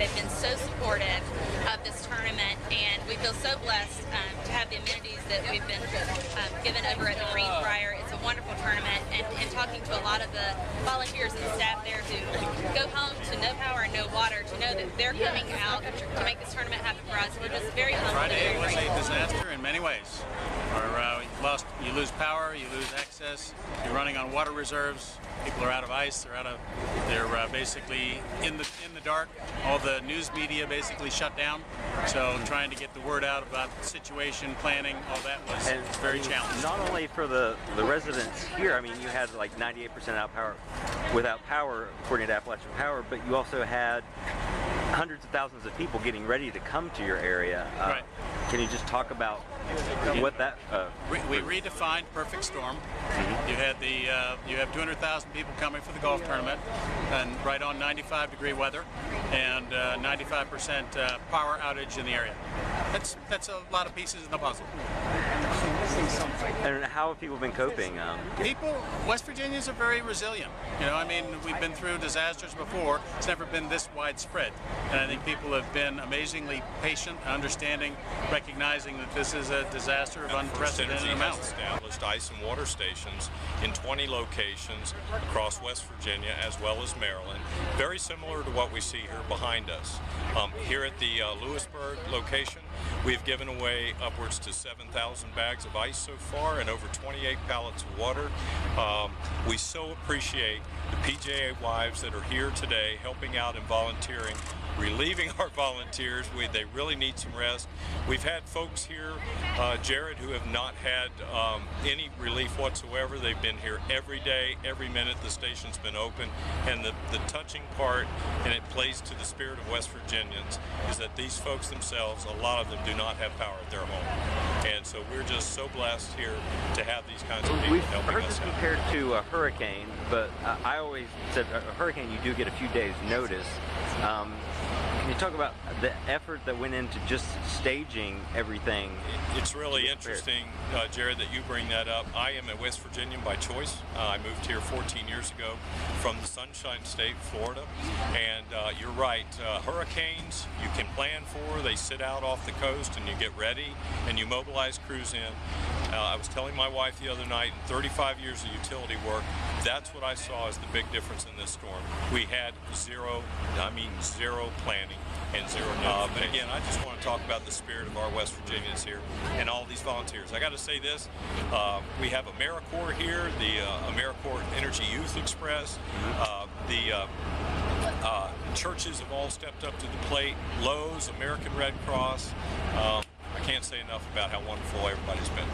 They've been so supportive of this tournament, and we feel so blessed to have the amenities that we've been given over at the Greenbrier. It's a wonderful tournament, and talking to a lot of the volunteers and staff there who go home to no power and no water, to know that they're coming out to make this tournament happen for us. We're just very humbled. Friday was a disaster in many ways. You lose power, you lose access, you're running on water reserves, people are out of ice, they're basically in the dark. All the news media basically shut down, so trying to get the word out about the situation, planning, all that was very challenging. Not only for the residents here, I mean, you had like 98% without power, according to Appalachian Power, but you also had hundreds of thousands of people getting ready to come to your area. Right. Can you just talk about what that? We redefined perfect storm. You had you have 200,000 people coming for the golf tournament, and right on 95-degree weather, and 95% power outage in the area. That's a lot of pieces in the puzzle. And how have people been coping? West Virginians are very resilient. You know, I mean, we've been through disasters before. It's never been this widespread. And I think people have been amazingly patient, understanding, recognizing that this is a disaster of unprecedented amounts. Established ice and water stations in 20 locations across West Virginia as well as Maryland, very similar to what we see here behind us. Here at the Lewisburg location, we've given away upwards to 7,000 bags of ice so far and over 28 pallets of water. We so appreciate the PGA Wives that are here today helping out and volunteering, relieving our volunteers. They really need some rest. We've had folks here, Jared, who have not had any relief whatsoever. They've been here every day, every minute the station's been open. And the touching part, and it plays to the spirit of West Virginians, is that these folks themselves, a lot of them do not have power at their home. And so we're just so blessed here to have these kinds of people helping us out. We've heard this compared to a hurricane, but I always said a hurricane you do get a few days notice. Can you talk about the effort that went into just staging everything? It's really interesting, Jared, that you bring that up. I am a West Virginian by choice. I moved here 14 years ago from the Sunshine State, Florida. And you're right, hurricanes you can plan for. They sit out off the coast and you get ready and you mobilize crews in. I was telling my wife the other night, in 35 years of utility work, that's what I saw as the big difference in this storm. We had zero planning and zero but again, I just want to talk about the spirit of our West Virginians here and all these volunteers. I got to say this, we have AmeriCorps here, the AmeriCorps Energy Youth Express, the churches have all stepped up to the plate, Lowe's, American Red Cross. I can't say enough about how wonderful everybody's been.